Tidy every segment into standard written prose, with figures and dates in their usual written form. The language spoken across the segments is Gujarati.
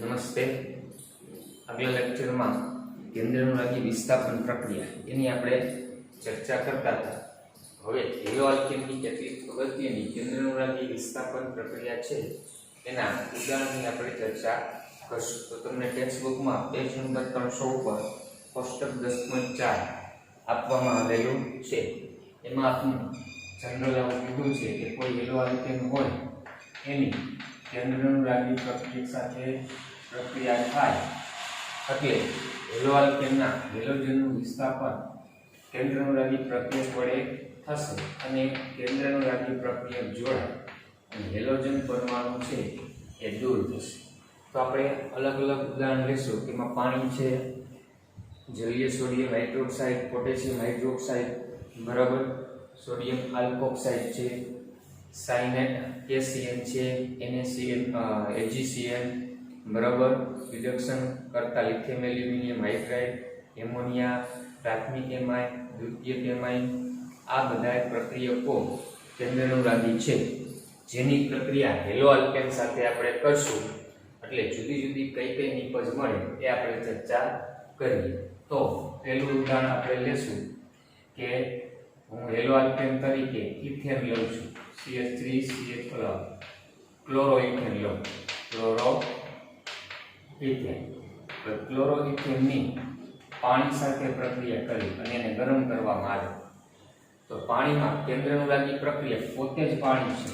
નમસ્તે. આગલા લેક્ચરમાં કેન્દ્રાનુરાગી વિસ્થાપન પ્રક્રિયા એની આપણે ચર્ચા કરતા હતા. હવે હેલો આલ્કેનની કેટલીક અગત્યની કેન્દ્રાનુરાગી વિસ્થાપન પ્રક્રિયા છે એના ઉદાહરણની આપણે ચર્ચા કરશું. તો તમને ટેક્સ્ટબુકમાં પેજ નંબર 300 ઉપર કોષ્ટક 10.4 આપવામાં આવેલું છે. એમાં આપણે જનરલ આવું કીધું છે કે કોઈ હેલો આલ્કેન હોય એની કેન્દ્રાનુરાગી પ્રક્રિયા સાથે પ્રક્રિયા થાય એટલે હેલો આલ્કેનના હેલોજનનું વિસ્થાપન કેન્દ્રાનુરાગી પ્રક્રિયા વડે થશે અને કેન્દ્રાનુરાગી પ્રક્રિયા જોડાય અને હેલોજન પરમાણુ છે એ દૂર થશે. તો આપણે અલગ અલગ ઉદાહરણ લેશું. તેમાં પાણી છે, જલીય સોડિયમ હાઇડ્રોક્સાઇડ, પોટેશિયમ હાઇડ્રોક્સાઇડ, બરાબર, સોડિયમ આલ્કોક્સાઇડ છે, સાયનાઇડ KCN છે, NaCN AgCN, બરાબર, રિડક્શન કરતા લિથિયમ એલ્યુમિનિયમ હાઇડ્રાઇડ, એમોનિયા, પ્રાથમિક એમાઇન, દ્વિતીયક એમાઇન, આ બધા પ્રક્રિયકો કેન્દ્રાનુરાગી છે જેની પ્રક્રિયા હેલો આલ્કેન સાથે આપણે કરશું. એટલે જુદી જુદી કઈ નિપજ મળે એ આપણે ચર્ચા કરીએ. તો પહેલું ઉદાહરણ આપણે લેશું કે હું હેલો આલ્કેન તરીકે ઇથેન લઉં છું, CH3CH ક્લોરોઇથેન લઉં, ક્લોરોઇથેન. ક્લોરોઇથેનની પાણી સાથે પ્રક્રિયા કરી અને એને ગરમ કરવામાં આવે તો પાણીમાં કેન્દ્રાનુરાગી પ્રક્રિયા પોતે જ પાણી છે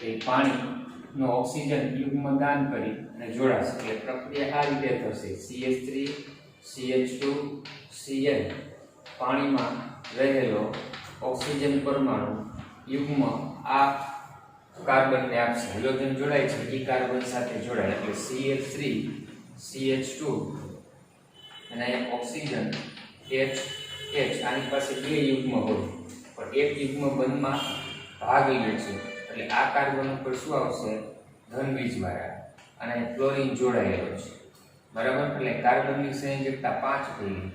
એ પાણીનો ઓક્સિજન યુગ્મદાન કરી અને જોડાશે. એટલે પ્રક્રિયા આ રીતે થશે: CH3CH2Cl પાણીમાં રહેલો ઓક્સિજન પરમાણુ યુગ્મ આ કાર્બનને આપશે. હેલોજન જોડાય છે એ કાર્બન સાથે જોડાય એટલે CH3CH2 અને ઓક્સિજન H આની પાસે બે યુગ્મ હોય પણ એક યુગ્મ બંધમાં ભાગ લે છે એટલે આ કાર્બન ઉપર શું આવશે? ધન બીજવાળા અને ક્લોરીન જોડાયેલો છે, બરાબર. એટલે કાર્બનની સંયોજકતા 5 થઈ ગઈ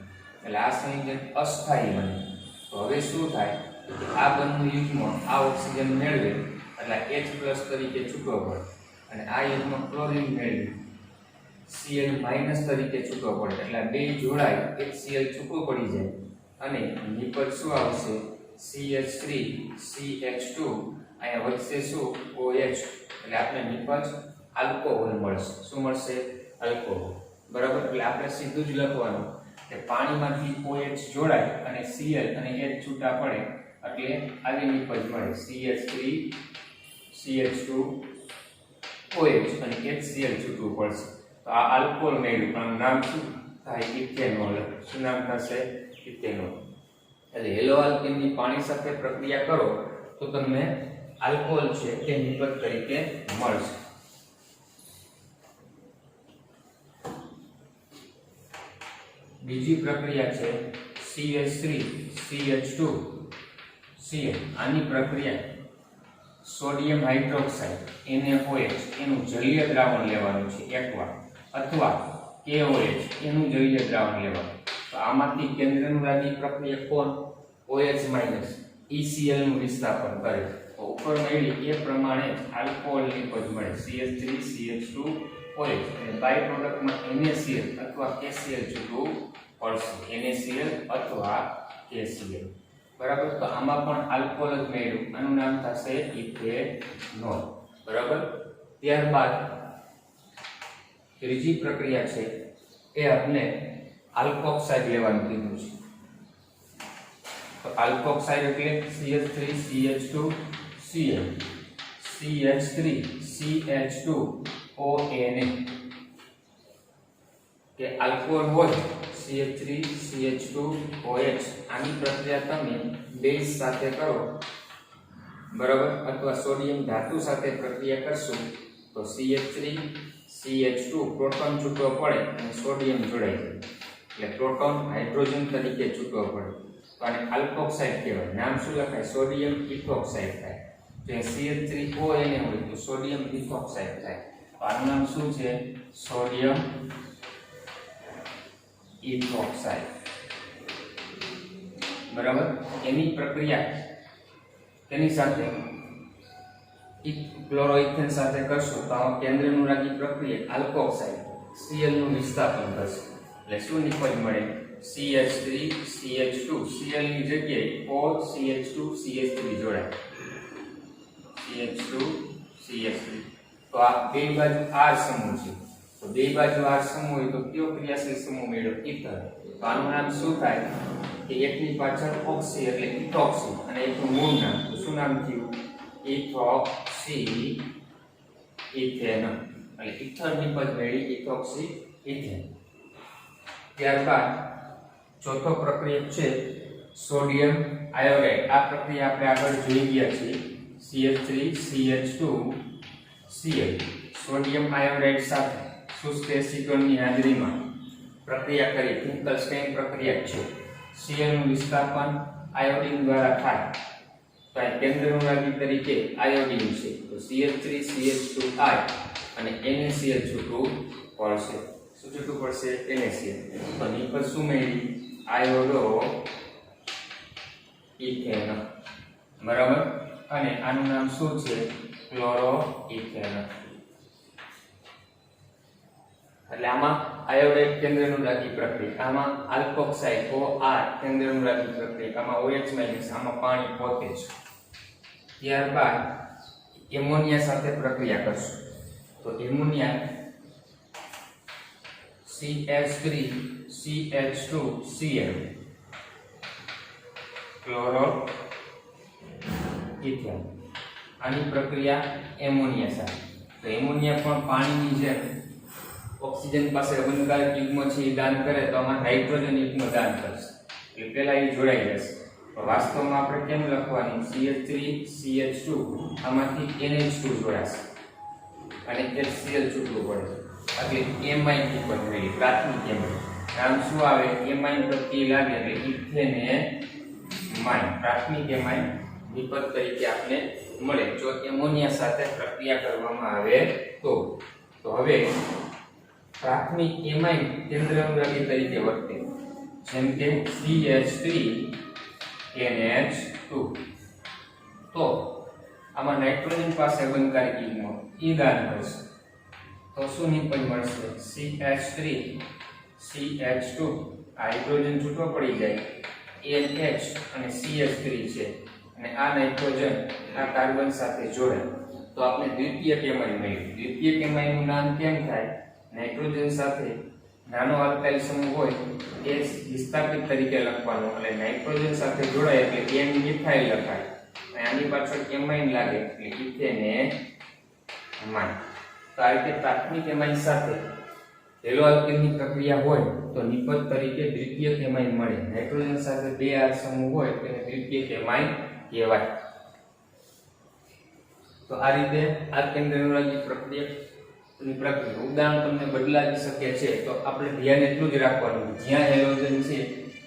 એટલે આ સંયોજન અસ્થાયી બને. તો હવે શું થાય કે આ બંધનું યુગ્મ આ ઓક્સિજન મેળવે એટલે H+ તરીકે છૂટો પડે અને આ યુગ્મ ક્લોરીન મેળવે Cl- તરીકે છૂટો પડે એટલે બે જોડાય HCl છૂટો પડી જાય અને નિપજ શું આવશે? CH3CH2 અહીંયા વધશે શું? OH. એટલે આપણે નિપજ આલ્કોહોલ મળશે. શું મળશે? આલ્કોહોલ, બરાબર. એટલે આપણે સીધું જ લખવાનું કે પાણીમાંથી OH જોડાય અને Cl અને H છૂટા પડે એટલે આવી નિપજ મળે CH3CH2OH અને HCl છૂટવું પડશે. તો આ આલ્કોહોલ મેળવ્યું પણ નામ શું થાય? ઇથેનોલ. શું નામ થશે? ઇથેનોલ. એટલે હેલો આલ્કેનની પાણી સાથે પ્રક્રિયા કરો તો તમને આલ્કોહોલ છે તે નિપજ તરીકે મળશે. બીજી પ્રક્રિયા છે CH3CH2Cl. આની પ્રક્રિયા સોડિયમ હાઇડ્રોક્સાઇડ NaOH એનું જલીય દ્રાવણ લેવાનું છે એકવાર, અથવા KOH એનું જલીય દ્રાવણ લેવાનું. તો આમાંથી કેન્દ્રાનુરાગી પ્રક્રિયા કોણ? OH- ECl નું વિસ્થાપન કરે. તો ઉપર મેળવી એ પ્રમાણે આલ્કોહોલ નિપજ મળે CH3CH2OH અને બાય પ્રોડક્ટમાં NaCl અથવા KCl છૂટવું પડશે. NaCl અથવા KCl, બરાબર. તો આમાં પણ આલ્કોહોલ જ મેળવ્યું, આનું નામ થશે ઇથેનોલ, બરાબર. ત્યારબાદ ત્રીજી પ્રક્રિયા છે એ આપણે આલ્કોક્સાઇડ લેવાનું કીધું છે. તો આલ્કોક્સાઇડ એટલે CH3CH2Cl, CH3CH2ONA કે આલ્કોહોલ હોય CH3CH2OH. આની પ્રક્રિયા તમે બેઝ સાથે કરો, બરાબર, અથવા સોડિયમ ધાતુ સાથે પ્રક્રિયા કરશો તો CH3CH2 પ્રોટોન છૂટો પડે અને સોડિયમ જોડાય જાય એટલે પ્રોટોન હાઇડ્રોજન તરીકે છૂટો પડે. તો આને આલ્કોક્સાઇડ કહેવાય. નામ શું લખાય? સોડિયમ ઇથોક્સાઇડ થાય. જો CH3ONA હોય તો સોડિયમ ઇથોક્સાઇડ થાય. તો આનું નામ શું છે? સોડિયમ ઇથોક્સાઇડ, બરાબર. એની પ્રક્રિયા તેની સાથે ક્લોરોઇથેન સાથે કરશો તો આ કેન્દ્રાનુરાગી પ્રક્રિયા આલ્કોક્સાઇડ Cl નું વિસ્થાપન થશે એટલે શું નિપજ મળે CH3 CH2 Cl ની જગ્યાએ OCH2 CH3 જોડાય CH2 CH3 તો આ બે બાજુ R સમૂહ છે તો બે બાજુ R સમૂહ હોય તો કયો ક્રિયાશીલ સમૂહ મેળવ્યો ઇથર તો આનું નામ શું થાય કે એકની પાછળ ઓક્સી એટલે ઇથોક્સી અને એકનું મૂળ નામ તો શું નામ થયું ઇથોક્સી ઇથેન એટલે ઇથર નિપજ મેળવી ઇથોક્સી ઇથેન ત્યારબાદ ચોથો પ્રક્રિયક છે સોડિયમ આયોડાઇડ આ પ્રક્રિયા આપણે આગળ જોઈ ગયા છીએ CH3 CH2 Cl sodium iodide સાથે શુષ્ક એસિટોનની હાજરીમાં પ્રક્રિયા કરી ફિંકલસ્ટાઇન પ્રક્રિયા છે Cl નું વિસ્થાપન આયોડિન દ્વારા થાય તો આ કેન્દ્રનુરાગી તરીકે આયોડિન છે તો CH3 CH2 I અને NaCl છૂટું પડશે શું છૂટું પડશે NaCl તો નિપજ શું મેળવી આયોડો ઇથેન બરાબર અને આનું નામ શું છે ક્લોરો ઇથેન એટલે આમાં આયોડાઇડ કેન્દ્રનુરાગી પ્રક્રિયા આમાં આલ્કોક્સાઇડ OR કેન્દ્રનુરાગી પ્રક્રિયા આમાં OH- આમાં પાણી પોતે છે ત્યારબાદ એમોનિયા સાથે પ્રક્રિયા કરશું તો ammonia CH3 CH2 Cl chloro ethane આની પ્રક્રિયા એમોનિયા સાથે તો એમોનિયા પણ પાણીની જેમ ઓક્સિજન પાસે બંધકારક યુગ્મ છે એ દાન કરે તો આમાં નાઇટ્રોજન યુગ્મ દાન કરશે એટલે પહેલા એ જોડાઈ જશે તો વાસ્તવમાં આપણે કેમ લખવાનું CH3 CH2 આમાંથી NH2 જોડાશે અને HCl છૂટવું પડે એટલે એમાઇન નિપજ મેળવી પ્રાથમિક એમાઇન નામ શું આવે એમાઇન પ્રત્યે લાગે એટલે ઇથેનેમાઇન પ્રાથમિક એમાઇન નિપજ તરીકે આપણે મળે જો એમોનિયા સાથે પ્રક્રિયા કરવામાં આવે તો હવે પ્રાથમિક એમાઇન કેન્દ્રનુરાગી તરીકે વર્તે જેમ કે CH3 NH2 તો આમાં નાઇટ્રોજન પાસે બંધકારક યુગ્મ ઈ દાન કરશે તો શું નિપજ મળશે CH3 CH2 હાઇડ્રોજન છૂટો પડી જાય NH અને CH3 છે અને આ નાઇટ્રોજન આ કાર્બન સાથે જોડાય તો આપણે દ્વિતીયક એમાઇન મળ્યું દ્વિતીયક એમાઇન નું નામ કેમ થાય નાઇટ્રોજન સાથે નાનો આલ્કાઇલ સમૂહ હોય એ વિસ્થાપિત તરીકે લખવાનો એટલે નાઇટ્રોજન સાથે જોડાય એટલે N મિથાઇલ લખાય અને આની પાછળ એમાઇન લાગે એટલે ઇથેનેમાઇન તો આ રીતે પ્રાથમિક એમાઇન સાથે હેલો આલ્કેનની પ્રક્રિયા હોય તો નિપજ તરીકે દ્વિતીયક એમાઇન મળે નાઇટ્રોજન સાથે બે R સમૂહ હોય તેને દ્વિતીયક એમાઇન કહેવાય તો આ રીતે આ કેન્દ્રનુરાગી પ્રક્રિયા ઉદાહરણ તમને બદલાવી શકે છે તો આપણે ધ્યાન એટલું જ રાખવાનું જ્યાં હેલોજન છે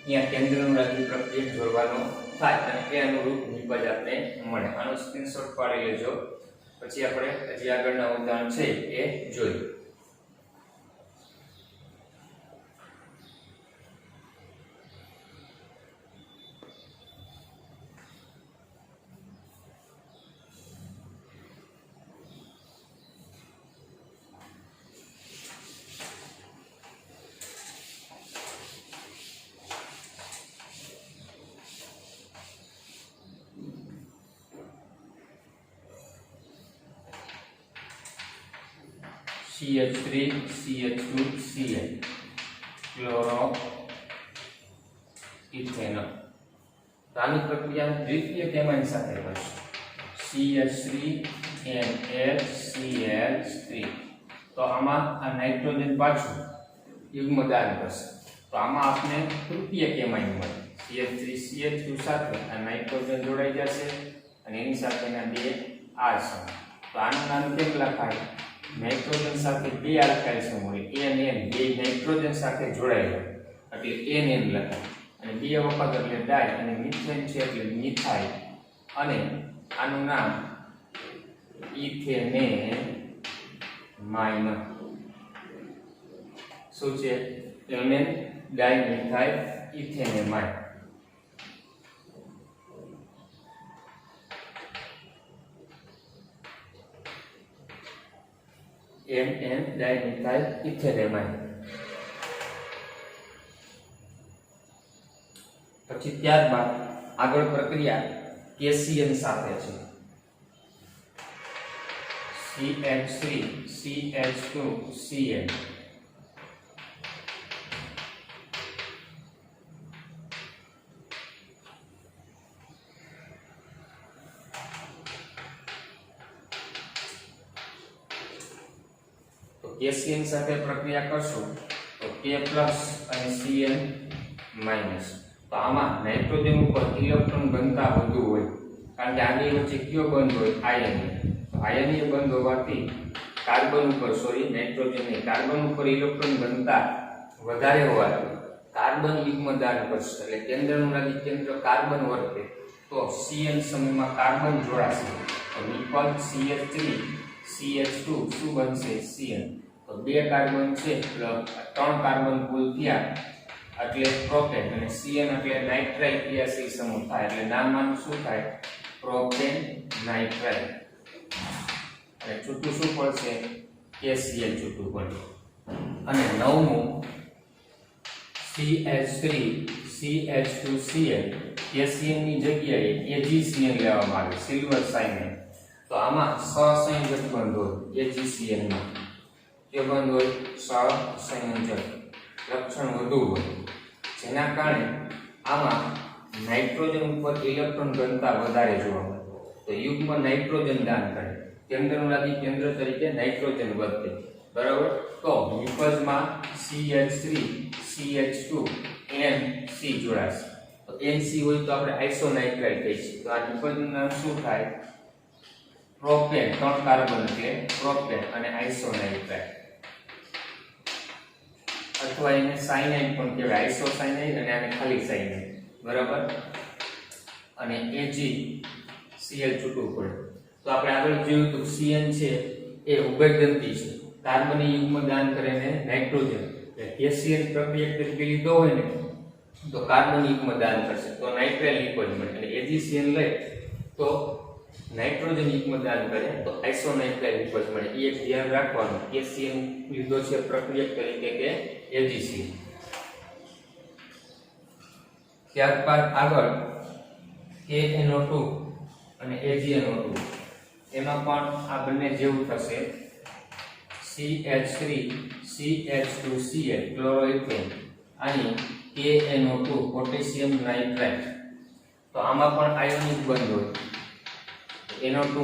ત્યાં કેન્દ્રનુરાગી પ્રક્રિયા જોડવાનો થાય અને તે અનુરૂપ નિપજ આપણે મળે આનો સ્ક્રીનશોટ પાડી લેજો પછી આપણે હજી આગળના ઉદાહરણ છે એ જોઈએ CH3 CH2 Cl chloro ethane આની પ્રક્રિયા દ્વિતીયક એમાઇન સાથે કરશું CH3 NH તો આમાં આ નાઇટ્રોજન પાછું યુગ્મ દાન કરશે તો આમાં આપણે તૃતીયક એમાઇન મળે CH3 CH2 સાથે આ નાઇટ્રોજન જોડાઈ જશે અને એની સાથેના બે R છે તો આનું નામ કેમ લખાય નાઇટ્રોજન સાથે બે આલ્કાઇલ સમૂહ હોય NN બે નાઇટ્રોજન સાથે જોડાયેલા એટલે NN લખાય અને બે વખત એટલે ડાય અને મિથેન છે એટલે મિથાઇલ અને આનું નામ ઇથેનેમાઇન શું છે NN dimethyl ethanamine NN dimethyl ઇથેનેમાઇડ. પછી ત્યારબાદ આગળ પ્રક્રિયા KCN સાથે છે. CH3 CH2 Cn. તો KCN સાથે પ્રક્રિયા કરશું તો K+ અને Cn-. તો આમાં નાઇટ્રોજન ઉપર ઇલેક્ટ્રોન ઘનતા વધુ હોય, કારણ કે આની વચ્ચે કયો બંધ હોય? આયનીય. તો આયનીય બંધ હોવાથી કાર્બન ઉપર કાર્બન ઉપર ઇલેક્ટ્રોન ઘનતા વધારે હોવાથી કાર્બન યુગ્મદાન કરશે, એટલે કેન્દ્રનું લાગી કેન્દ્ર કાર્બન વર્તે તો Cn સમયમાં કાર્બન જોડાશે. તો નિકલ CH3 CH2 શું બનશે? Cn. તો 2 કાર્બન છે એટલે 3 કાર્બન કુલ થયા એટલે પ્રોપેન, અને Cn એટલે નાઇટ્રાઇલ ક્રિયાશીલ સમૂહ થાય એટલે નામમાં શું થાય? Propane nitrile. અને છૂટું શું પડશે? KCl છૂટું પડે. અને નવમું CH3 CH2 Cl. KCl ની જગ્યાએ AgCl લેવામાં આવે, સિલ્વર સાયનાઇડ. તો આમાં સહસંયોજક બંધ હોય AgCl માં. કે બંધ હોય? સહસંયોજક લક્ષણ વધુ હોય, જેના કારણે આમાં નાઇટ્રોજન ઉપર ઇલેક્ટ્રોન ઘનતા વધારે જોવા મળે. તો યુગ્મ નાઇટ્રોજન દાન કરે, કેન્દ્રનું લાગી કેન્દ્ર તરીકે નાઇટ્રોજન વધે. બરાબર. તો નિપજમાં CH3 CH2 NC જોડાશે. તો NC હોય તો આપણે આઇસોનાઇટ્રાઇલ કહીશું. તો આ નિપજનું નામ શું થાય? પ્રોપેન. 3 કાર્બન એટલે પ્રોપેન અને આઇસોનાઇટ્રાઇલ, અથવા એને સાયનાઇડ પણ કહેવાય, આઇસોસાયનાઇડ અને આને ખાલી સાયનાઇડ. બરાબર. અને AgCl છૂટું પડે. તો આપણે આગળ જોયું તો Cn છે એ ઉભયગ્રંથી છે, કાર્બનીય યુગ્મ દાન કરે ને નાઇટ્રોજન. એટલે KCl પ્રક્રિયા તરીકે લીધો હોય ને તો કાર્બન યુગ્મ દાન કરશે તો નાઇટ્રાઇલ લિપિડ મળે, અને AgCl લે તો નાઇટ્રોજન યુગ્મ દાન કરે તો આઇસોનાઇટ્રાઇલ લિપિડ મળે. એ એક ધ્યાન રાખવાનું. KCl લીધો છે પ્રક્રિયા તરીકે કે AgCl. ત્યારબાદ આગળ KNO2 અને AgNO2, એમાં પણ આ બંને જેવું થશે. CH3 CH2 Cl ક્લોરોઇથેન અને KNO2 પોટેશિયમ નાઇટ્રાઇટ. તો આમાં પણ આયોનિક બંધ હોય NO2-.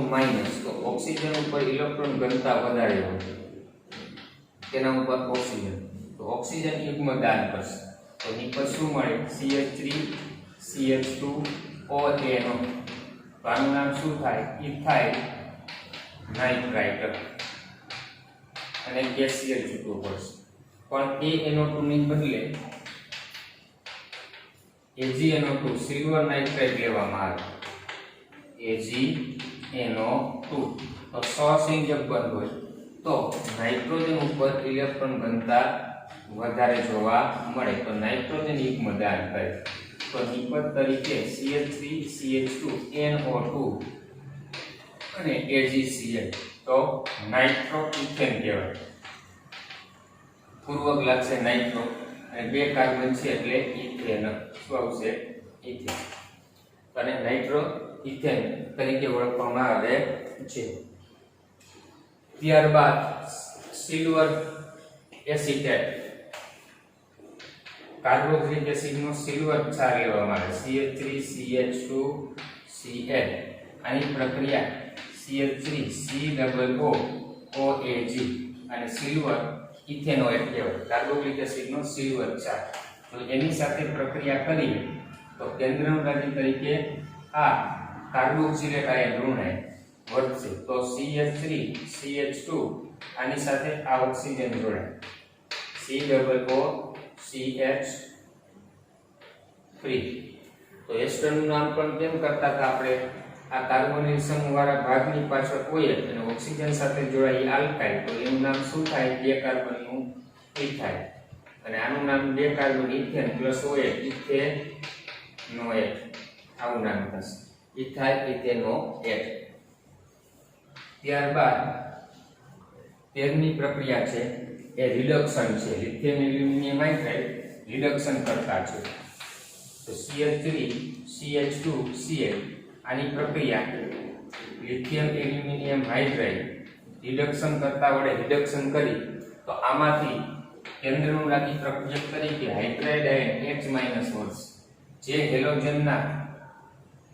તો ઓક્સિજન ઉપર ઇલેક્ટ્રોન ઘનતા વધારે હોય, તેના ઉપર ઓક્સિજન. તો ઓક્સિજન યુગ્મ દાન કરશે તો નિપજ શું મળે? CH3 CH2 ONO. તો આનું નામ શું થાય? Ethyl nitrite. અને KCl છૂટવું પડશે. પણ KNO2 ની બદલે AgNO2 સિલ્વર નાઇટ્રાઇટ લેવામાં આવે. AgNO2 તો સહસંયોજક બંધ હોય તો નાઇટ્રોજન ઉપર ઇલેક્ટ્રોન ઘનતા વધારે જોવા મળે, તો નાઇટ્રોજન યુગ્મ દાન કરે. તો નિપજ તરીકે CH3 CH2 NO2 અને AgCl. તો નાઇટ્રોઇથેન કહેવાય. પૂર્વક લાગશે નાઇટ્રો, અને 2 કાર્બન છે એટલે ઇથેન. શું આવશે? ઇથેન. અને નાઇટ્રોઇથેન તરીકે ઓળખવામાં આવે છે. ત્યારબાદ સિલ્વર એસિટેટ. કાર્બોક્સિલિક એસિડનો સિલ્વર ક્ષાર લેવામાં આવે. CH3 CH2 Cl. આની પ્રક્રિયા CH3COOH અને સિલ્વર ઇથેનોએટ કહેવાય. કાર્બોક્સિલિક એસિડનો સિલ્વર ક્ષાર. તો એની સાથે પ્રક્રિયા કરીએ તો કેન્દ્રનું રાજી તરીકે આ કાર્બોક્સિલેટ આયન ઋણ વધશે. તો CH3 CH2 આની સાથે આ ઓક્સિજન જોડાય COOCH3. તો એસ્ટરનું નામ પણ કેમ કરતા હતા આપણે? આ કાર્બોનિલ સમૂહવાળા ભાગની પાછળ OH અને ઓક્સિજન સાથે જોડાઈ આલ્કાઇલ. તો એનું નામ શું થાય? 2 કાર્બનનું ઇથાઇલ. અને આનું નામ 2 carbon ethane plus OH ethanoate. આવું નામ થશે, ઇથાઇલ ઇથેનોએટ. ત્યારબાદ 13મી પ્રક્રિયા છે એ રિડક્શન છે. લિથિયમ એલ્યુમિનિયમ હાઇડ્રાઇડ રિડક્શન કરતા છે. તો CH3 CH2 Cl આની પ્રક્રિયા લિથિયમ એલ્યુમિનિયમ હાઇડ્રાઇડ રિડક્શન કરતા વડે રિડક્શન કરી તો આમાંથી કેન્દ્રનું લાગી પ્રક્રિયક તરીકે હાઇડ્રાઇડ આયન H- મળશે, જે હેલોજનના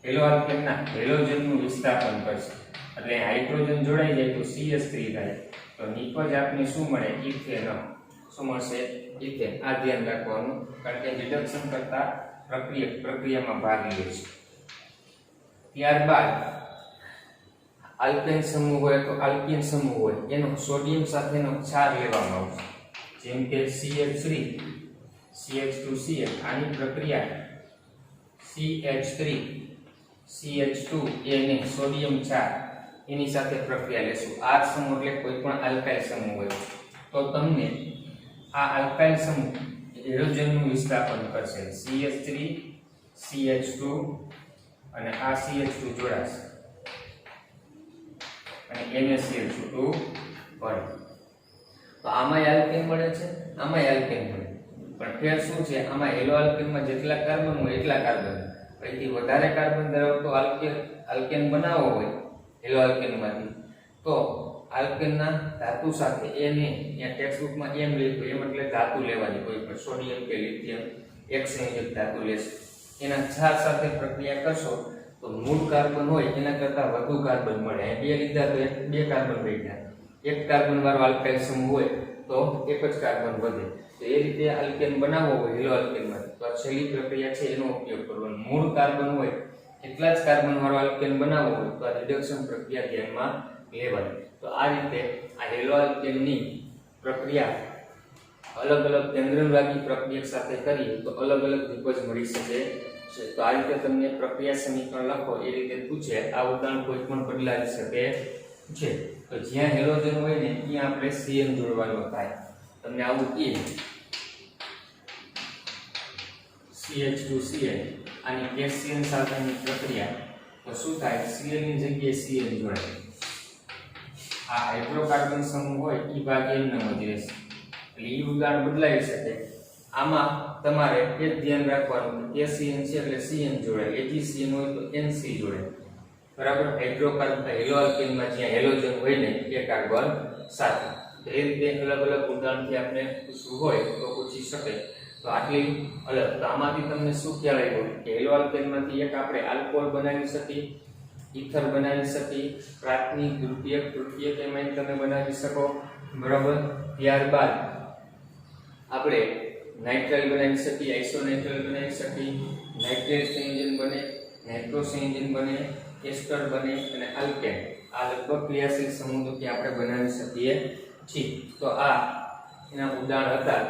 હેલોજનનું વિસ્થાપન કરશે. એટલે હાઇડ્રોજન જોડાઈ જાય તો CH3 થાય, તો નિપજ આપને શું મળે? ઇથેન. શું મળશે? ઇથેન. આ ધ્યાન રાખવાનું, કારણ કે રિડક્શન કરતા પ્રક્રિયામાં ભાગ લે છે. ત્યારબાદ આલ્કેન સમૂહ હોય તો આલ્કીન સમૂહ હોય એનો સોડિયમ સાથેનો ક્ષાર લેવામાં આવશે. જેમ કે CH3 CH2Cl આની પ્રક્રિયા CH3 CH2 એને સોડિયમ ક્ષાર એની સાથે પ્રક્રિયા લેશું. આ સમૂહ એટલે કોઈ પણ આલ્કાઇલ સમૂહ હોય તો તમને આ આલ્કાઇલ સમૂહ હેલોજનનું વિસ્થાપન કરશે. CH3 CH2 અને આ CH2 જોડાશે અને NaCl છૂટું પડે. તો આમાં આલ્કેન મળે છે, આમાં આલ્કેન મળે, પણ ફેર શું છે? આમાં હેલો આલ્કેનમાં જેટલા કાર્બન હોય એટલા કાર્બન, પૈકી વધારે કાર્બન ધરાવતો આલ્કેન બનાવવો હોય હેલો આલ્કેનમાંથી તો આલ્કેનના ધાતુ સાથે એને ત્યાં ટેક્સ્ટબુકમાં એમ લખ્યું, એમ એટલે ધાતુ લેવાની, કોઈ પણ સોડિયમ કે લિથિયમ એક સંયોજક ધાતુ લેશે. એના ક્ષાર સાથે પ્રક્રિયા કરશો તો મૂળ કાર્બન હોય એના કરતાં વધુ કાર્બન મળે. બે લીધા તો બે કાર્બન વધ્યા. એક કાર્બન વાળો આલ્કાઇલ સમૂહ હોય તો એક જ કાર્બન વધે. તો એ રીતે આલ્કેન બનાવવો હોય હેલો આલ્કેનમાં તો આ છેલ્લી પ્રક્રિયા છે એનો ઉપયોગ કરવાનો. મૂળ કાર્બન હોય એટલા જ કાર્બન વાળો આલ્કેન બનાવવો હોય તો આ રિડક્શન પ્રક્રિયા ધ્યાનમાં લેવાની. તો આ રીતે આ હેલો આલ્કેનની પ્રક્રિયા અલગ અલગ કેન્દ્રવાદી પ્રક્રિયા સાથે કરીએ તો અલગ અલગ નિપજ મળી શકે છે. તો આ રીતે તમને પ્રક્રિયા સમીકરણ લખો એ રીતે પૂછે. આ ઉદાહરણ કોઈ પણ બદલાવી શકે છે. તો જ્યાં હેલોજન હોય ને ત્યાં આપણે Cn જોડવાનો થાય. તમને આવું કહે CH2Cl આની HCl સાથેની પ્રક્રિયા તો શું થાય? Cl ની જગ્યાએ Cn જોડાય. આ હાઇડ્રોકાર્બન સમૂહ હોય એ ભાગ n નો જ રહેશે. એટલે એ ઉદાહરણ બદલાઈ શકે. આમાં તમારે એ ધ્યાન રાખવાનું કે CN છે એટલે Cn જોડાય, AgCN હોય તો NC જોડાય. બરાબર? હાઇડ્રોકાર્બન હેલો આલ્કેનમાં જ્યાં હેલોજન હોય ને એ કાર્બન સાથે. એ રીતે અલગ અલગ ઉદાહરણથી આપણે પૂછવું હોય તો પૂછી શકે. તો આટલી અલગ. તો આમાંથી તમને શું ખ્યાલ આવ્યો કે હેલો આલ્કેનમાંથી એક આપણે આલ્કોહોલ બનાવી શકીએ, ઇથર બનાવી શકીએ, પ્રાથમિક તૃતીયક એમાઇન તમે બનાવી શકો. બરાબર? ત્યારબાદ આપણે નાઇટ્રાઇલ બનાવી શકીએ, આઇસોનાઇટ્રાઇલ બનાવી શકીએ, નાઇટ્રેટ સંયોજન બને, નાઇટ્રો સંયોજન બને, એસ્ટર બને અને આલ્કેન. આ લગભગ ક્રિયાશીલ સમૂહો કે આપણે બનાવી શકીએ છીએ. તો આ એના ઉદાહરણ હતા,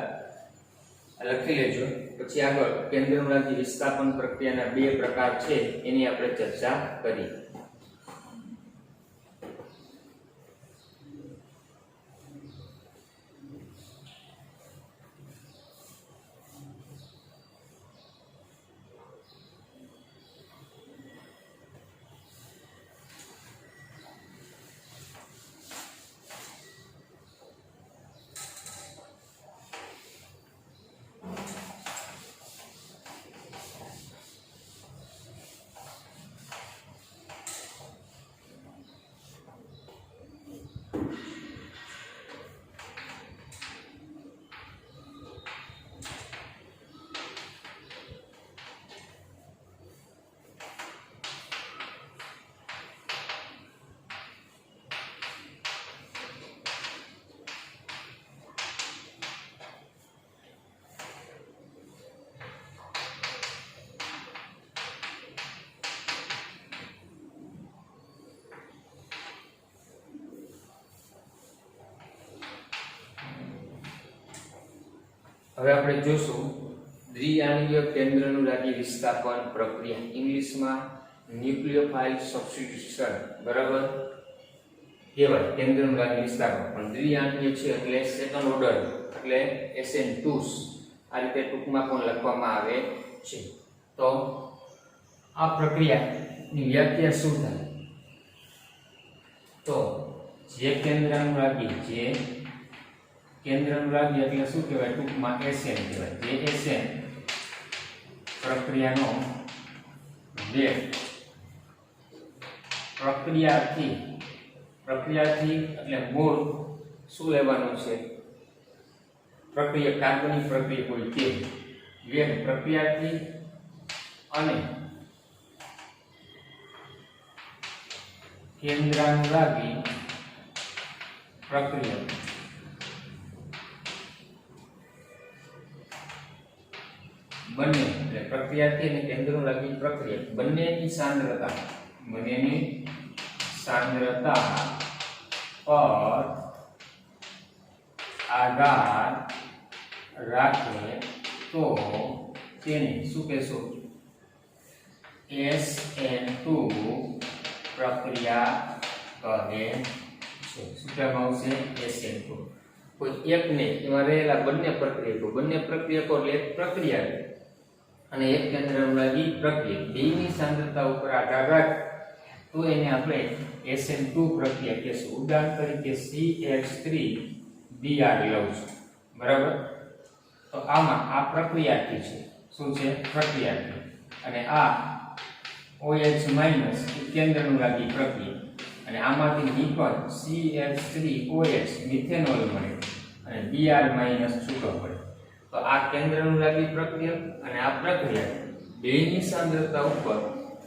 લખી લેજો. પછી આગળ કેન્દ્રવાદી વિસ્થાપન પ્રક્રિયાના બે પ્રકાર છે એની આપણે ચર્ચા કરી. હવે આપણે જોશું દ્વિઆણ્વીય કેન્દ્રનુરાગી વિસ્થાપન પ્રક્રિયા, ઇંગ્લિશમાં ન્યુક્લિયોફાઇલ સબસ્ટિટ્યુશન. બરાબર કહેવાય કેન્દ્રનુરાગી વિસ્થાપન, પણ દ્વિઆણ્વીય છે એટલે સેકન્ડ ઓર્ડર એટલે SN2s આ રીતે ટૂંકમાં પણ લખવામાં આવે છે. તો આ પ્રક્રિયાની વ્યાખ્યા શું થાય? તો જે કેન્દ્રાનુરાગી એટલે શું કહેવાય? ટૂંકમાં એસએન કહેવાય. જે એસએન પ્રક્રિયાનો વેગ પ્રક્રિયાથી એટલે મૂળ શું લેવાનું છે? પ્રક્રિયા કાર્બનિક પ્રક્રિયા હોય તે વેગ પ્રક્રિયાથી અને કેન્દ્રાનુરાગી પ્રક્રિયા બંને એટલે પ્રક્રિયાથી અને કેન્દ્રાનુરાગી પ્રક્રિયા બંનેની સાંદ્રતા પર આધાર રાખે તો તેને શું કહેશું? SN2 પ્રક્રિયા કહે છે. શું કહેવામાં આવશે? SN2. કોઈ એકને એમાં રહેલા બંને પ્રક્રિયકો એટલે એક પ્રક્રિયા અને એક કેન્દ્રાનુરાગી પ્રક્રિયા બેની સાંદ્રતા ઉપર આધાર રાખે તો એને આપણે SN2 પ્રક્રિયા કહેશું. ઉદાહરણ તરીકે CH3Br લઉં છું. બરાબર? તો આમાં આ પ્રક્રિયાથી છે. શું છે? પ્રક્રિયાથી. અને આ OH- એ કેન્દ્રાનુરાગી પ્રક્રિયા. અને આમાંથી નીકળ CH3OH મિથેનોલ મળે અને Br- છૂટો પડે. તો આ કેન્દ્રાનુરાગી પ્રક્રિયા અને આ પ્રક્રિયા બેની સાંદ્રતા ઉપર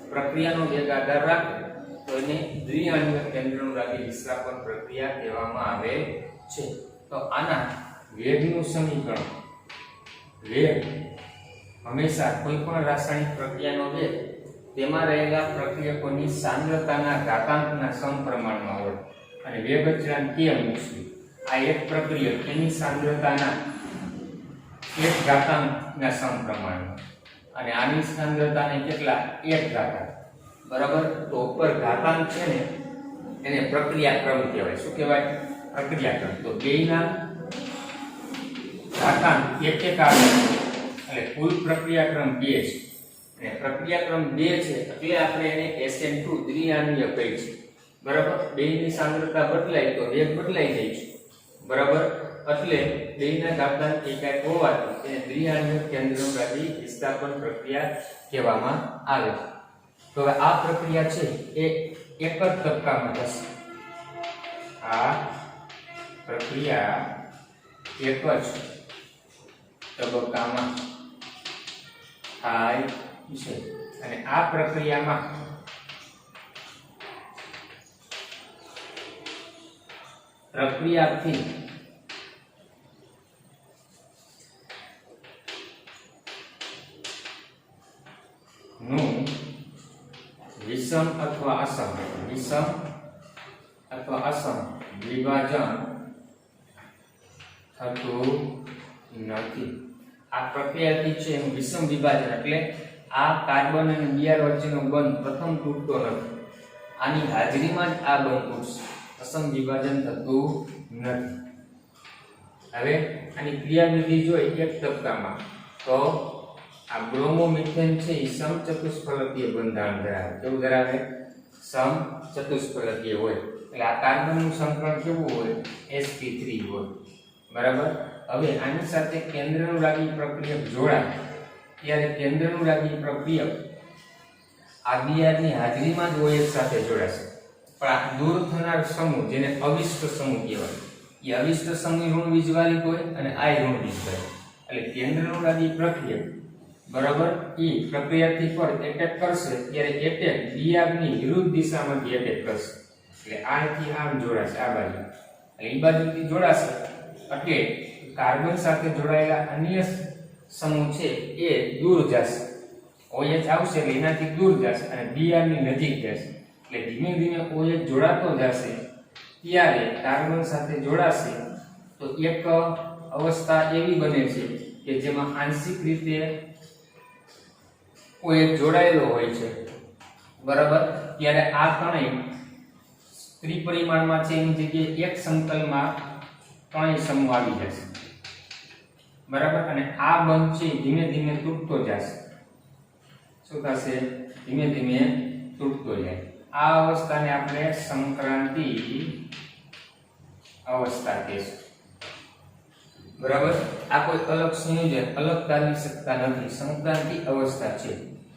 પ્રક્રિયાનો વેગ આધાર રાખે તો એને દ્વિઆણ્વિક કેન્દ્રાનુરાગી વિસ્થાપન પ્રક્રિયા કહેવામાં આવે છે. તો આના વેગનું સમીકરણ વેગ હંમેશા કોઈ પણ રાસાયણિક પ્રક્રિયાનો વેગ તેમાં રહેલા પ્રક્રિયકોની સાંદ્રતાના ઘાતાંકના સમપ્રમાણમાં હોય અને વેગ અચળાંક કે મૂકશું. આ એક પ્રક્રિયક એની સાંદ્રતાના એક ઘાતાંકના સમપ્રમાણમાં અને આની સાંદ્રતાને કેટલા? એક ઘાતાંક. બરાબર? તો ઉપર ઘાતાંક છે ને એને પ્રક્રિયાક્રમ કહેવાય. શું કહેવાય? પ્રક્રિયાક્રમ. તો બેયના ઘાતાંક એક આવે એટલે કુલ પ્રક્રિયાક્રમ 2 છે. અને પ્રક્રિયાક્રમ 2 છે એટલે આપણે એને SN2 દ્વિઆણ્વીય કહી છે. બરાબર? બેયની સાંદ્રતા બદલાય તો વેગ બદલાઈ જાય છે. બરાબર? એટલે બેયના ઘાતાંક એકાક હોવાથી તેને દ્વિઆણ્વીય કેન્દ્રાનુરાગી વિસ્થાપન પ્રક્રિયા કહેવામાં આવે છે. તો હવે આ પ્રક્રિયા છે એ એક જ તબક્કામાં થશે. આ પ્રક્રિયા એક જ તબક્કામાં થાય છે અને આ પ્રક્રિયામાં પ્રક્રિયાથી નું વિષમ અથવા અસમ વિભાજન થતું નથી. આ પ્રક્રિયાથી છે એનું વિષમ વિભાજન એટલે આ કાર્બન અને Br વચ્ચેનો બંધ પ્રથમ તૂટતો નથી. આની હાજરીમાં જ આ બંધ તૂટશે. અસમ વિભાજન થતું નથી. હવે આની ક્રિયાવિધિ જોઈ એક તબક્કામાં તો આ બ્રોમોમિથેન છે એ સમચતુષ્ફલકીય બંધારણ ધરાવે. કેવું ધરાવે? સમચતુષ્ફલકીય હોય. એટલે આ કાર્બનનું સંકલન કેવું હોય? sp3 હોય. બરાબર? હવે આની સાથે કેન્દ્રાનુરાગી પ્રક્રિયક જોડાય ત્યારે કેન્દ્રાનુરાગી પ્રક્રિયક આ Br ની હાજરીમાં જ OH સાથે જોડાશે. પણ આ દૂર થનાર સમૂહ જેને અવિષ્ટ સમૂહ કહેવાય એ અવિષ્ટ સમૂહ ઋણ વીજવાળી હોય અને આ ઋણ વીજવાળી. એટલે કેન્દ્રાનુરાગી પ્રક્રિયક બરાબર એ પ્રક્રિયાથી પર એટેક કરશે ત્યારે એટેક Br ની વિરુદ્ધ દિશામાંથી એટેક કરશે. એટલે આથી આમ જોડાશે આ બાજુ એટલે એ બાજુથી જોડાશે એટલે કાર્બન સાથે જોડાયેલા અન્ય સમૂહ છે એ દૂર જશે. OH આવશે એટલે એનાથી દૂર જશે અને Br ની નજીક જશે. એટલે ધીમે ધીમે OH જોડાતો જશે ત્યારે કાર્બન સાથે જોડાશે તો એક અવસ્થા એવી બને છે કે જેમાં આંશિક રીતે OH જોડાયેલો હોય છે. બરાબર? ત્યારે આ ત્રણેય ત્રિપરિમાણમાં છે એની જગ્યાએ એક સમતલમાં ત્રણેય સમૂહ આવી જશે. બરાબર? અને આ બંધ છે ધીમે ધીમે તૂટતો જશે. શું થશે? ધીમે ધીમે તૂટતો જાય. આ અવસ્થાને આપણે સંક્રાંતિ અવસ્થા કહેશું. બરાબર. આ કોઈ અલગ સંયોજન અલગ તારવી શકતા નથી, સંક્રાંતિ અવસ્થા છે.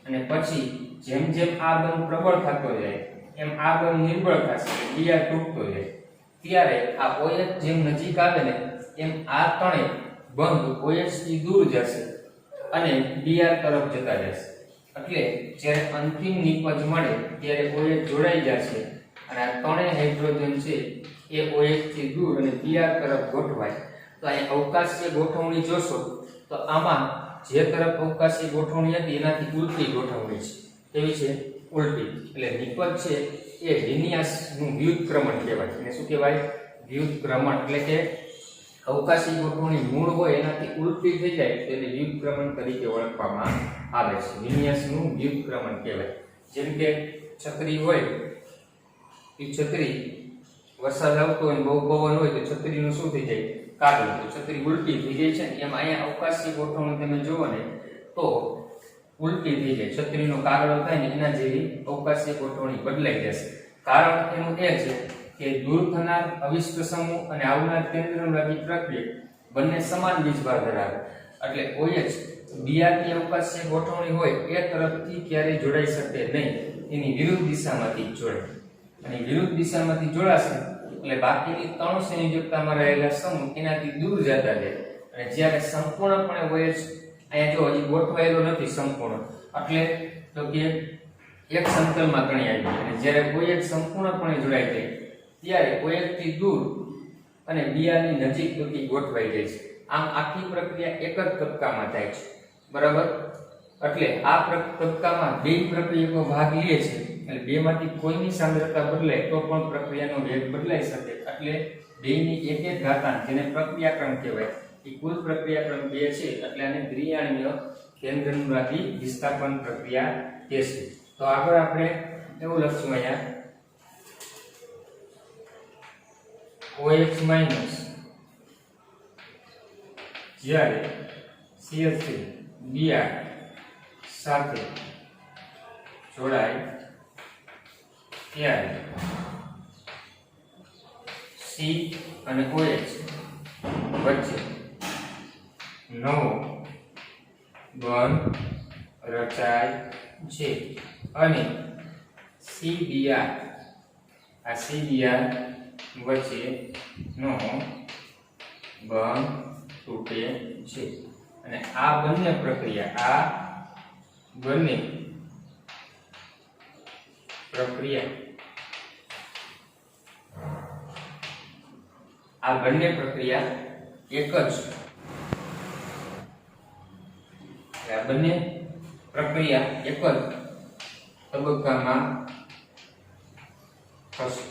અને પછી જેમ જેમ આ બંધ પ્રબળ થતો જાય એમ આ બંધ નિર્બળ થશે, બીઆર તૂટતો જાય. ત્યારે આ OH જેમ નજીક આવે ને એમ આ ત્રણે બંધ OH થી દૂર જશે અને બીઆર તરફ જતા જશે. એટલે જ્યારે અંતિમ નિપજ મળે ત્યારે OH જોડાઈ જશે અને આ ત્રણેય હાઇડ્રોજન છે એ OH થી દૂર અને બીઆર તરફ ગોઠવાય. તો અહીંયા અવકાશીય ગોઠવણી જોશો તો આમાં જે તરફ અવકાશીય ગોઠવણી હતી એનાથી ઉલટી ગોઠવણી છે. એવી છે ઉલટી. એટલે નિપજ છે એ વિન્યાસનું વ્યુત્ક્રમણ કહેવાય. એને શું કહેવાય? વ્યુત્ક્રમણ. એટલે કે અવકાશી ગોઠવણી મૂળ હોય એનાથી ઉલટી થઈ જાય તો એને વ્યુત્ક્રમણ તરીકે ઓળખવામાં આવે છે. વિન્યાસનું વ્યુત્ક્રમણ કહેવાય. જેમ કે છત્રી હોય એ છત્રી વરસાદ આવતો હોય બહુ પવન હોય તો છત્રીનું શું થઈ જાય? કાગળ. તો છત્રી ઉલટી થઈ જાય છે. એમ અહીંયા અવકાશી ગોઠવણી તમે જુઓ ને તો ઉલટી થઈ જાય. છત્રીનો કાગળો થાય ને એના જેવી અવકાશી ગોઠવણી બદલાઈ જશે. કારણ એનું એ છે કે દૂર થનાર અવિષ્ટ સમૂહ અને આવનાર કેન્દ્રનુરાગી પ્રક્રિયા બંને સમાન વીજભાર ધરાવે. એટલે OH BR ની અવકાશીય ગોઠવણી હોય એ તરફથી ક્યારેય જોડાઈ શકે નહીં, એની વિરુદ્ધ દિશામાંથી જોડાય. અને વિરુદ્ધ દિશામાંથી જોડાશે એટલે બાકીની ત્રણ સંયોજકતામાં રહેલા સમૂહ એનાથી દૂર જતા જાય. અને જ્યારે સંપૂર્ણપણે OH અહીંયા જો હજી ગોઠવાયેલો નથી સંપૂર્ણ, એટલે તો કે એક સમતલમાં ગણી આવી. અને જ્યારે OH સંપૂર્ણપણે જોડાઈ જાય ત્યારે OH થી દૂર અને BR ની નજીક તો કે ગોઠવાઈ જાય છે. આમ આખી પ્રક્રિયા એક જ તબક્કામાં થાય છે. બરાબર. એટલે આ તબક્કામાં બે પ્રક્રિયકો ભાગ લે છે. એટલે બેમાંથી કોઈની સાંદ્રતા બદલાય તો પણ પ્રક્રિયાનો વેગ બદલાઈ શકે. એટલે બેની એક એક ઘાતાંક જેને પ્રક્રિયાક્રમ કહેવાય એ કુલ પ્રક્રિયાક્રમ 2 છે. એટલે આને દ્વિઆણીય કેન્દ્રનુરાગી વિસ્થાપન પ્રક્રિયા કહેશે. તો આગળ આપણે એવું લખશું અહીંયા OH માઈનસ જ્યારે CH3 Br સાથે જોડાય ત્યારે C અને OH વચ્ચે નવો બંધ રચાય છે અને CBr આ CBr વચ્ચે નો બંધ તૂટે છે. અને આ બંને પ્રક્રિયા એક જ તબક્કામાં થશે.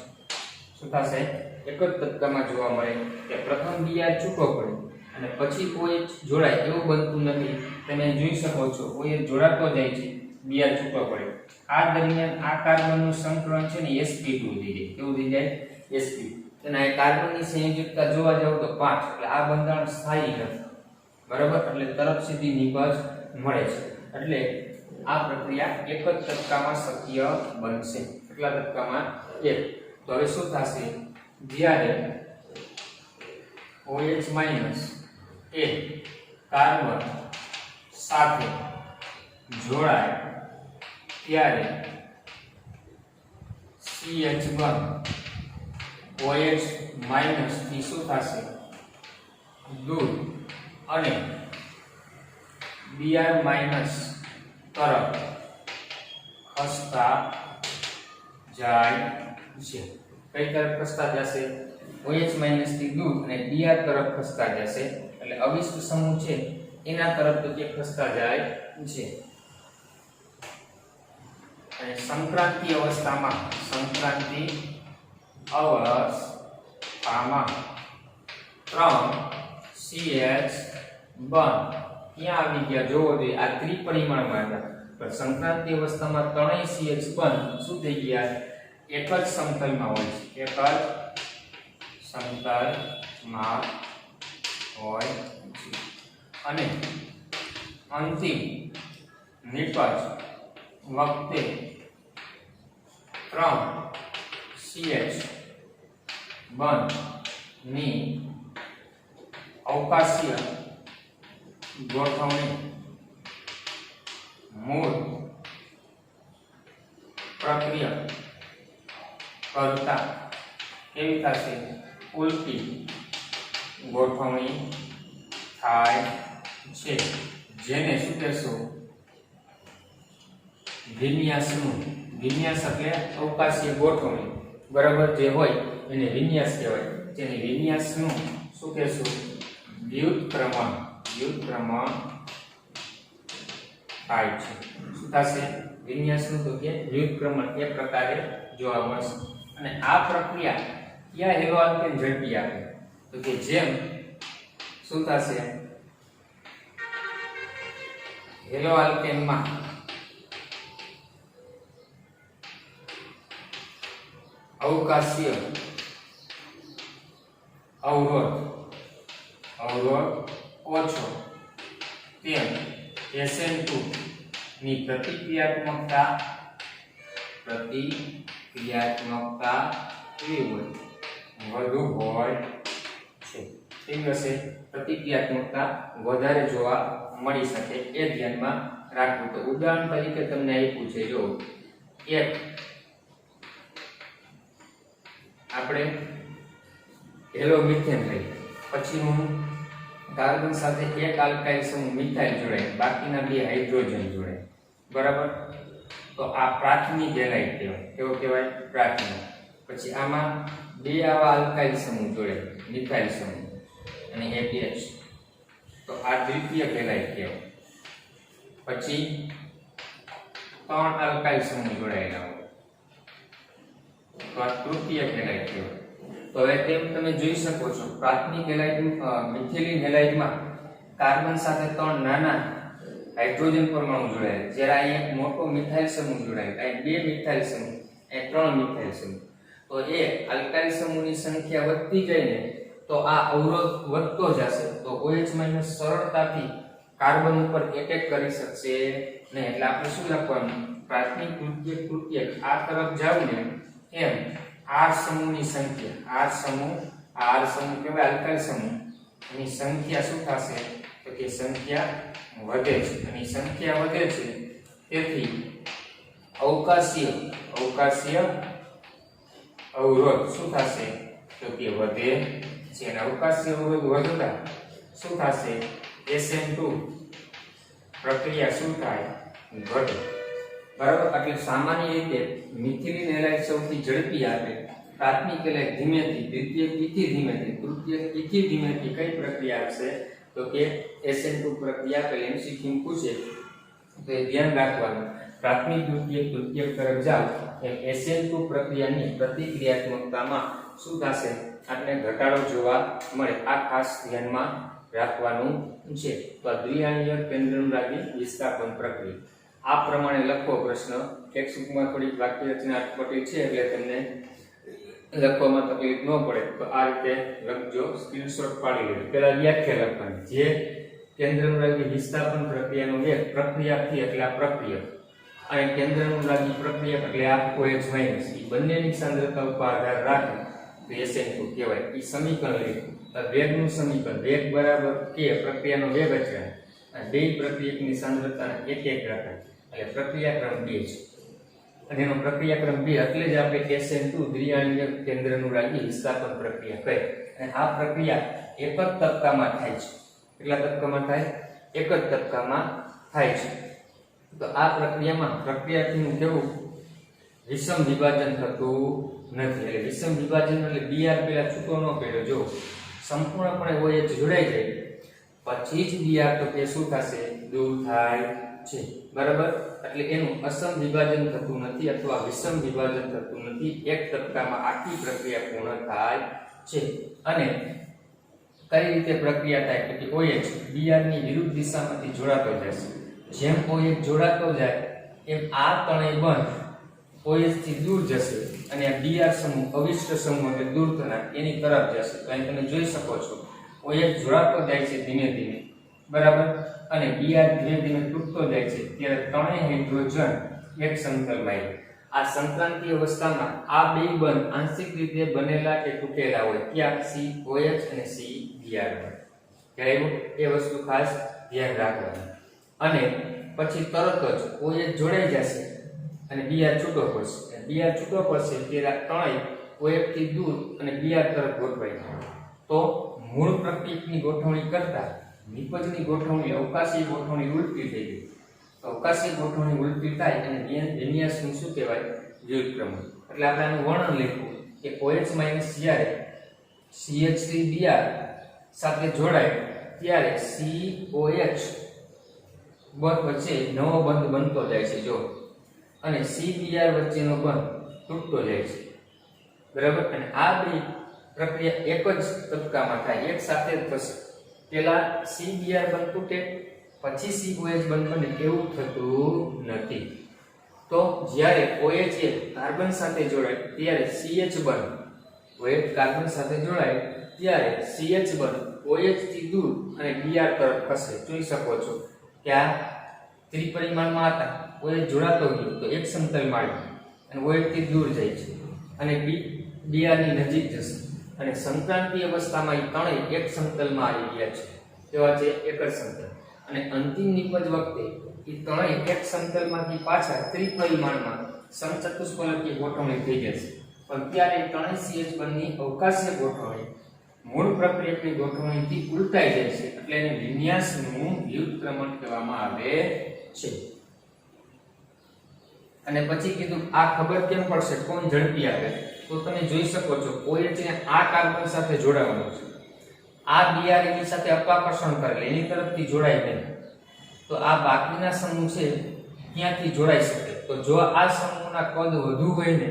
શું થશે? એક જ તબક્કામાં જોવા મળે કે પ્રથમ BR છૂટો પડે અને પછી OH જોડાય એવું બનતું નથી. તમે જોઈ શકો છો OH જોડાતો જાય છે, BR છૂટો પડે. આ દરમિયાન આ કાર્બનનું સંકલન છે ને sp2 થઈ જાય. કેવું થઈ જાય? sp. તેના એ કાર્બનની સંયોજકતા જોવા જાવ તો 5. એટલે આ બંધારણ સ્થાયી નથી. બરાબર. એટલે તરફ સીધી નિપજ મળે છે. એટલે આ પ્રક્રિયા એક જ તબક્કામાં શક્ય બનશે. કેટલા તબક્કામાં? એક. તો હવે શું થશે? જ્યારે OH માઈનસ એ કાર્બન સાથે જોડાય ત્યારે CH1 OH માઈનસ થી શું થશે? દૂર અને Br માઈનસ તરફ ખસતા જાય છે. કઈ તરફ ખસતા જશે? OH માઈનસ થી દૂર અને Br તરફ ખસતા જશે. એટલે અવિષ્ટ સમૂહ છે એના તરફ તો કે ખસતા જાય છે. અને સંક્રાંતિ અવસ્થામાં ત્રણ CH બંધ ક્યાં આવી ગયા જોવો જોઈએ. આ ત્રિપરિમાણમાં હતા પણ સંક્રાંતિ અવસ્થામાં ત્રણેય CH બંધ શું થઈ ગયા? એક જ સમતલમાં હોય છે. એક જ સમતલમાં હોય છે. અને અંતિમ નિપજ વખતે ત્રણ CH બંધ ની અવકાશીય ગોઠવણી મૂળ પ્રક્રિયા કરતા કેવી થશે? ઉલટી ગોઠવણી થાય છે, જેને શું કહેશું? વિન્યાસનું. વિન્યાસ એટલે અવકાશીય ગોઠવણી, બરાબર, જે હોય એને વિન્યાસ કહેવાય. જેની વિન્યાસનું શું કહેશું? વ્યુત્ક્રમણ. વ્યુત્ક્રમણ થાય છે. શું થશે? વિન્યાસનું તો કે વ્યુત્ક્રમણ એ પ્રકારે જોવા મળશે. અને આ પ્રક્રિયા ક્યાં હેલો આલ્કેન ઝડપી આપે? તો કે જેમ શું થશે? હેલો આલ્કેનમાં અવકાશીય અવરોધ ઓછો, તેમ SN2 ની પ્રતિક્રિયાત્મકતા કેવી હોય? વધુ હોય છે. કેવી હશે? પ્રતિક્રિયાત્મકતા વધારે જોવા મળી શકે, એ ધ્યાનમાં રાખવું. તો ઉદાહરણ તરીકે તમને આપ્યું છે, જો એક આપણે હેલોમિથેન લઈએ, પછી હું કાર્બન સાથે એક આલ્કાઇલ સમૂહ મિથાઇલ જોડાય, બાકીના બે હાઇડ્રોજન જોડાય, બરાબર. તો આ પ્રાથમિક હેલાઇડ કહેવાય. કેવો કહેવાય? પ્રાથમિક. પછી આમાં બે આવા આલ્કાઇલ સમૂહ જોડાય, મિથાઇલ સમૂહ અને APH, તો આ દ્વિતીયક હેલાઇડ કહેવાય. પછી ત્રણ આલ્કાઇલ સમૂહ જોડાયેલા હોય, તો આ તૃતીયક હેલાઇડ કહેવાય. તો હવે તેમ તમે જોઈ શકો છો, પ્રાથમિક હેલાઇડ મિથિલિન હેલાઇડમાં કાર્બન સાથે ત્રણ નાના હાઇડ્રોજન પરમાણુ જોડાયેલા, જ્યારે અહીંયા એક મોટો મિથાઇલ સમૂહ જોડાયેલો, અહીં બે મિથાઇલ સમૂહ, અહીં ત્રણ મિથાઇલ સમૂહ. તો એ આલ્કાઇલ સમૂહની સંખ્યા વધતી જાય ને, તો આ અવરોધ વધતો જશે. તો OH- સરળતાથી કાર્બન ઉપર એટેક કરી શકશે નહીં. એટલે આપણે શું લખવાનું? પ્રાથમિક, તૃતીયક, તૃતીયક આ તરફ જાવ ને એમ R સમૂહની સંખ્યા, R સમૂહ કહેવાય આલ્કાઇલ સમૂહ, એની સંખ્યા શું થશે? તો કે સંખ્યા વધે છે. અને સંખ્યા વધે છે, તેથી અવકાશીય અવરોધ શું થશે? તો કે વધે છે. અને અવકાશીય અવરોધ વધતા શું થશે? SN2 પ્રક્રિયા શું થાય? ઘટે, બરાબર. એટલે સામાન્ય રીતે મિથિલિન હેલાઇડ સૌથી ઝડપી આપે, પ્રાથમિક હેલાઇડ ધીમેથી, દ્વિતીયક ધીમેથી, તૃતીયક ધીમેથી. કઈ પ્રક્રિયા આવશે? તો કે SN2 પ્રક્રિયા. પેલે MCQ પૂછે તો એ ધ્યાન રાખવાનું. પ્રાથમિક, દ્વિતીયક, તૃતીયક તરફ જાવ એમ SN2 પ્રક્રિયાની પ્રતિક્રિયાત્મકતામાં શું થશે? આપણે ઘટાડો જોવા મળે. આ ખાસ ધ્યાનમાં રાખવાનું છે. તો આ દ્વિઆણીય કેન્દ્રાનુરાગી વિસ્થાપન પ્રક્રિયા આ પ્રમાણે લખો પ્રશ્ન. ટેક્સ્ટબુકમાં થોડીક વાક્ય રચના અટપટી છે, એટલે તમને લખવામાં તકલીફ ન પડે. તો આ રીતે લખજો, સ્ક્રીનશોટ પાડી લેજો. પહેલા વ્યાખ્યા લખવાની. જે કેન્દ્રાનુરાગી વિસ્થાપન પ્રક્રિયાનો વેગ પ્રક્રિયાથી એટલે આ પ્રક્રિયા, અને કેન્દ્રાનુરાગી પ્રક્રિયા એટલે આ OH- એ બંનેની સાંદ્રતા ઉપર આધાર રાખે તો SN2 કહેવાય. એ સમીકરણ લખો. વેગનું સમીકરણ, વેગ બરાબર k, પ્રક્રિયાનો વેગ અચળાંક, અને બે પ્રક્રિયકની સાંદ્રતાને એક રખાય, એટલે પ્રક્રિયાક્રમ 2 છે. અને એનો પ્રક્રિયાક્રમ 2 એટલે જ આપણે SN2 દ્વિઆણીય કેન્દ્રાનુરાગી વિસ્થાપન પ્રક્રિયા કહે. અને આ પ્રક્રિયા એક જ તબક્કામાં થાય છે. કેટલા તબક્કામાં થાય? એક જ તબક્કામાં થાય છે. તો આ પ્રક્રિયામાં પ્રક્રિયાથીનું કેવું? વિષમ વિભાજન થતું નથી. એટલે વિષમ વિભાજન એટલે Br પેલા છૂટો ન કર્યો, જો સંપૂર્ણપણે OH જોડાઈ જાય પછી જ Br તો કે શું થશે? દૂર થાય છે, બરાબર. એટલે એનું અસમ વિભાજન થતું નથી અથવા વિષમ વિભાજન થતું નથી. એક તબક્કામાં આખી પ્રક્રિયા પૂર્ણ થાય છે. અને કઈ રીતે પ્રક્રિયા થાય? કે OH Br ની વિરુદ્ધ દિશામાંથી જોડાતો જશે. જેમ OH જોડાતો જાય એમ આ ત્રણેય બંધ OH થી દૂર જશે, અને આ Br સમૂહ અવિષ્ટ સમૂહ એટલે દૂર થનાર એની તરફ જશે. તો અહીં તમે જોઈ શકો છો OH જોડાતો જાય છે ધીમે ધીમે, બરાબર, અને Br ધીમે ધીમે તૂટતો જાય છે. ત્યારે ત્રણેય હાઇડ્રોજન એક સમતલમાં આવે. આ સંક્રાંતિ અવસ્થામાં આ બે બંધ આંશિક રીતે બનેલા કે તૂટેલા હોય ત્યાં COH અને CBr ત્યારે એ વસ્તુ ખાસ ધ્યાન રાખવાની અને પછી તરત જ OH જોડાઈ જશે અને Br છૂટો પડશે Br છૂટો પડશે ત્યારે ત્રણેય OH થી દૂર અને Br તરફ ગોઠવાય તો મૂળ પ્રક્રિયકની ગોઠવણી કરતા નિપજની ગોઠવણી અવકાશી ગોઠવણી ઉલટી થઈ ગઈ અવકાશી ગોઠવણી ઉલટી થાય અને વિન્યાસનું શું કહેવાય વ્યુત્ક્રમણ એટલે આપણે આનું વર્ણન લખ્યું કે OH જ્યારે CH3Br સાથે જોડાય ત્યારે COH બંધ વચ્ચે નવો બંધ બનતો જાય છે જો અને CBr વચ્ચેનો બંધ તૂટતો જાય છે બરાબર અને આ બે પ્રક્રિયા એક જ તબક્કામાં થાય એક સાથે જ થશે પહેલા CBr બંધ તૂટે પછી COH બંધ બને એવું થતું નથી તો જ્યારે OH એ કાર્બન સાથે જોડાય ત્યારે CH બંધ OH કાર્બન સાથે જોડાય ત્યારે CH બંધ OH થી દૂર અને Br તરફ ખસે જોઈ શકો છો કે આ ત્રિપરિમાણમાં હતા OH જોડાતો ગયો તો એક સમતલમાં આવ્યું અને OH થી દૂર જાય છે અને Br ની નજીક જશે અને સંક્રાંતિ અવસ્થામાં એ ત્રણેય એક સમતલમાં આવી ગયા છે તેવા છે એક જ સમતલ અને અંતિમ નિપજ વખતે એ ત્રણેય એક સમતલમાંથી પાછા ત્રિપરિમાણમાં સમચતુષ્ફલકીય ગોઠવણી થઈ જશે પણ ત્યારે ત્રણેય CH બંધની અવકાશીય ગોઠવણી મૂળ પ્રક્રિયકની ગોઠવણીથી ઉલટાઈ જાય છે એટલે એને વિન્યાસનું વ્યુત્ક્રમણ કહેવામાં આવે છે અને પછી કીધું આ ખબર કેમ પડશે કોણ ઝડપી આવે તો તમે જોઈ શકો છો OH ને આ કાર્બન સાથે જોડાવાનો છે આ Br એની સાથે અપાકર્ષણ કરે એની તરફથી જોડાય નહીં તો આ બાકીના સમૂહ છે ક્યાંથી જોડાઈ શકે તો જો આ સમૂહના કદ વધુ હોય ને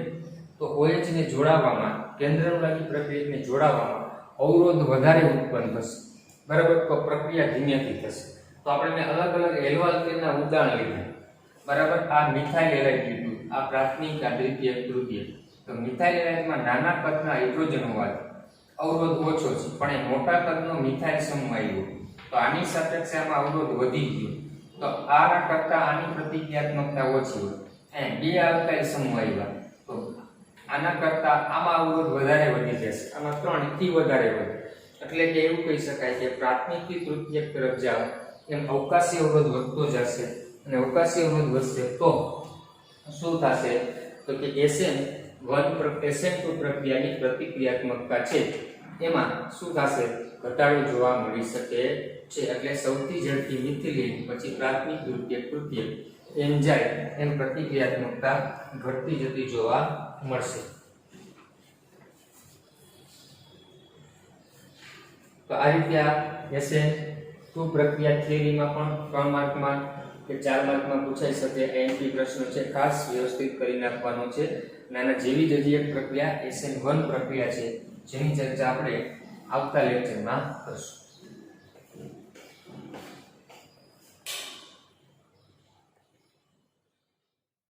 તો OH ને જોડાવામાં કેન્દ્રનુરાગી પ્રક્રિયકને જોડાવામાં અવરોધ વધારે ઉત્પન્ન થશે બરાબર તો પ્રક્રિયા ધીમેથી થશે તો આપણે અલગ અલગ એલ્વાલ્કેનના ઉદાહરણ લીધા બરાબર આ મિથાઇલ હેલાઇડ લીધું આ પ્રાથમિક આ દ્વિતીય તૃતીય તો મિથાઇલ હેલાઇડમાં નાના કદના હાઇડ્રોજન હોવાથી અવરોધ ઓછો છે પણ એ મોટા કદનો મિથાઇલ સમૂહ આવ્યો તો આની સાપેક્ષે આમાં અવરોધ વધી ગયો તો આના કરતા આની પ્રતિક્રિયાત્મકતા ઓછી હોય અને બે આલ્કાઇલ સમૂહ આવ્યા તો આના કરતા આમાં અવરોધ વધારે વધી જશે આમાં 3 થી વધારે વધે એટલે કે એવું કહી શકાય કે પ્રાથમિક થી તૃતીયક તરફ જાવ એમ અવકાશી અવરોધ વધતો જશે અને અવકાશી અવરોધ વધશે તો શું થશે તો કે SN1 પ્રક્રિયાની પ્રતિક્રિયાત્મકતા છે એમાં શું થશે ઘટાડો જોવા મળી શકે છે એટલે સૌથી ઝડપી મિથિલિન પછી પ્રાથમિક તૃતીયક તૃતીયક એમ જાય એમ પ્રતિક્રિયાત્મકતા ઘટતી જતી જોવા મળશે તો આ રીતે આ SN2 પ્રક્રિયા થિયરીમાં પણ 3 માર્કમાં કે 4 માર્કમાં પૂછાઈ શકે એમપી પ્રશ્નો છે ખાસ વ્યવસ્થિત કરી નાખવાનો છે અને જેવી જ હજી એક પ્રક્રિયા SN1 પ્રક્રિયા છે જેની ચર્ચા આપણે આવતા લેક્ચરમાં કરશું